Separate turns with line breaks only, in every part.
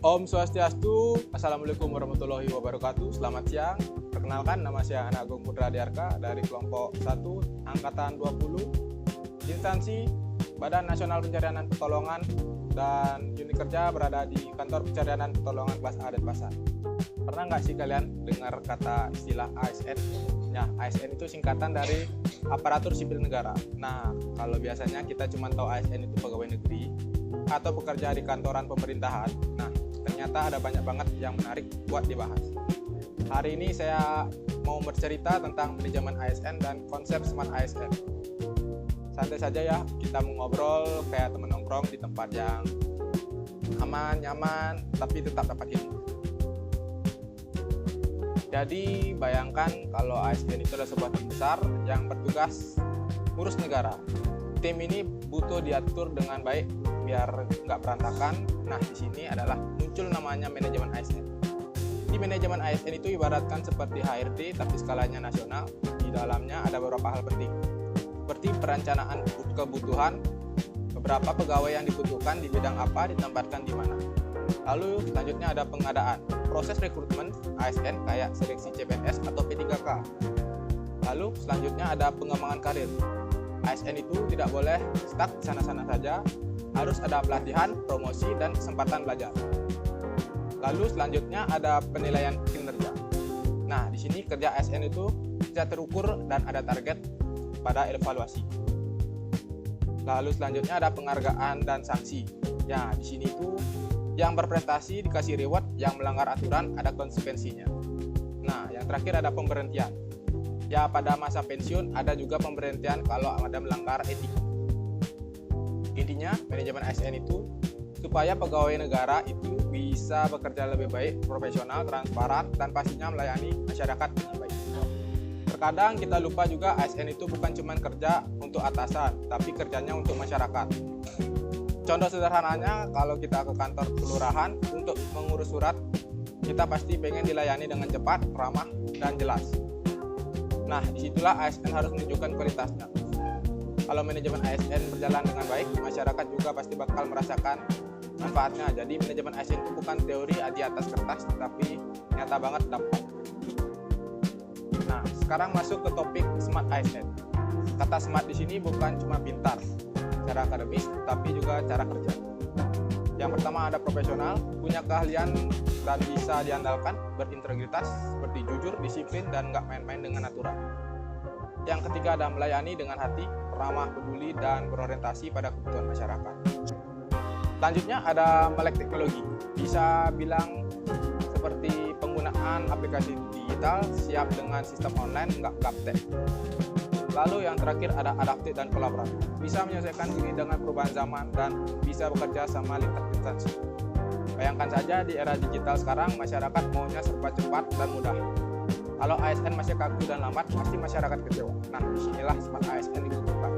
Om Swastiastu, Assalamualaikum warahmatullahi wabarakatuh. Selamat siang. Perkenalkan, nama saya Anak Agung Putra Diarka dari kelompok 1 Angkatan 20 Instansi Badan Nasional Pencarian dan Pertolongan, dan unit kerja berada di Kantor Pencarian dan Pertolongan kelas A Denpasar. Pernah nggak sih kalian dengar kata istilah ASN? Ya, ASN itu singkatan dari Aparatur Sipil Negara. Nah, kalau biasanya kita cuma tahu ASN itu pegawai negeri atau bekerja di kantoran pemerintahan. Nah, ternyata ada banyak banget yang menarik buat dibahas. Hari ini saya mau bercerita tentang manajemen ASN dan konsep Smart ASN. Santai saja ya, kita mau ngobrol kayak temen nongkrong di tempat yang aman, nyaman, tapi tetap dapat ilmu. Jadi bayangkan kalau ASN itu adalah sebuah tim besar yang bertugas ngurus negara. Tim ini butuh diatur dengan baik biar nggak berantakan. Nah, di sini adalah muncul namanya manajemen ASN. Di manajemen ASN itu ibaratkan seperti HRD tapi skalanya nasional. Di dalamnya ada beberapa hal penting, seperti perencanaan kebutuhan, beberapa pegawai yang dibutuhkan di bidang apa ditempatkan di mana. Lalu selanjutnya ada pengadaan, proses rekrutmen ASN kayak seleksi CPNS atau P3K. Lalu selanjutnya ada pengembangan karir. ASN itu tidak boleh stuck sana-sana saja, harus ada pelatihan, promosi, dan kesempatan belajar. Lalu selanjutnya ada penilaian kinerja. Nah, di sini kerja ASN itu bisa terukur dan ada target pada evaluasi. Lalu selanjutnya ada penghargaan dan sanksi. Ya, di sini itu yang berprestasi dikasih reward, yang melanggar aturan ada konsekuensinya. Nah, yang terakhir ada pemberhentian. Ya, pada masa pensiun ada juga pemberhentian kalau ada melanggar etika. Intinya, manajemen ASN itu supaya pegawai negara itu bisa bekerja lebih baik, profesional, transparan, dan pastinya melayani masyarakat dengan baik. Terkadang kita lupa juga ASN itu bukan cuma kerja untuk atasan, tapi kerjanya untuk masyarakat. Contoh sederhananya, kalau kita ke kantor kelurahan untuk mengurus surat, kita pasti pengen dilayani dengan cepat, ramah, dan jelas. Nah, disitulah ASN harus menunjukkan kualitasnya. Kalau manajemen ASN berjalan dengan baik, masyarakat juga pasti bakal merasakan manfaatnya. Jadi manajemen ASN itu bukan teori di atas kertas, tapi nyata banget dampak. Nah, sekarang masuk ke topik Smart ASN. Kata smart di sini bukan cuma pintar secara akademis, tapi juga cara kerja. Yang pertama ada profesional, punya keahlian dan bisa diandalkan, berintegritas, seperti jujur, disiplin, dan nggak main-main dengan aturan. Yang ketiga ada melayani dengan hati, ramah, peduli, dan berorientasi pada kebutuhan masyarakat. Selanjutnya ada melek teknologi, bisa bilang seperti penggunaan aplikasi digital, siap dengan sistem online, nggak gaptek. Lalu yang terakhir ada adaptif dan kolaboratif, bisa menyesuaikan diri dengan perubahan zaman dan bisa bekerja sama lintas instansi. Bayangkan saja di era digital sekarang, masyarakat maunya serba cepat dan mudah. Kalau ASN masih kaku dan lambat, pasti masyarakat kecewa. Nah, disinilah Smart ASN dibutuhkan.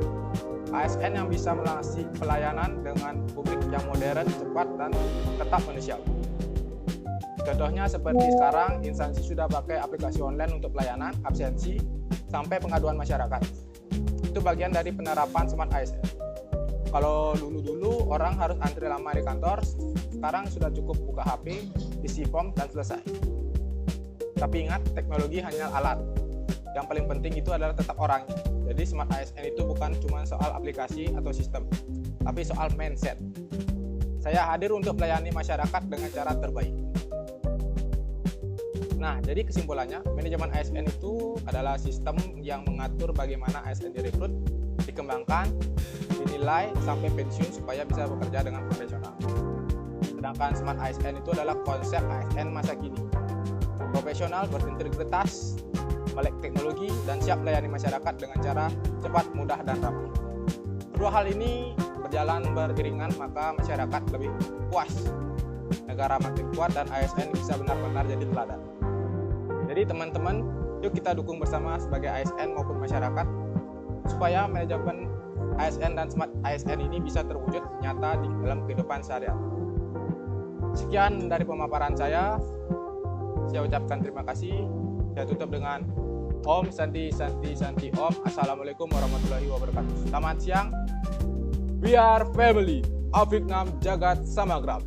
ASN yang bisa melengkapi pelayanan dengan publik yang modern, cepat, dan tetap manusiawi. Contohnya seperti sekarang, instansi sudah pakai aplikasi online untuk pelayanan, absensi, sampai pengaduan masyarakat. Itu bagian dari penerapan Smart ASN. Kalau dulu-dulu orang harus antri lama di kantor, sekarang sudah cukup buka HP, isi form, dan selesai. Tapi ingat, teknologi hanya alat. Yang paling penting itu adalah tetap orangnya. Jadi Smart ASN itu bukan cuma soal aplikasi atau sistem, tapi soal mindset. Saya hadir untuk melayani masyarakat dengan cara terbaik. Nah, jadi kesimpulannya, manajemen ASN itu adalah sistem yang mengatur bagaimana ASN direkrut, dikembangkan, dinilai, sampai pensiun supaya bisa bekerja dengan profesional. Sedangkan Smart ASN itu adalah konsep ASN masa kini. Profesional, berintegritas, melek teknologi, dan siap melayani masyarakat dengan cara cepat, mudah, dan ramah. Kedua hal ini berjalan beriringan, maka masyarakat lebih puas, negara makin kuat, dan ASN bisa benar-benar jadi teladan. Jadi teman-teman, yuk kita dukung bersama sebagai ASN maupun masyarakat, supaya manajemen ASN dan Smart ASN ini bisa terwujud nyata di dalam kehidupan sehari-hari. Sekian dari pemaparan saya ucapkan terima kasih. Saya tutup dengan Om Santi Santi Santi Om. Assalamualaikum warahmatullahi wabarakatuh. Selamat siang. We are family. Afiknam Jagat Samagram.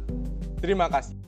Terima kasih.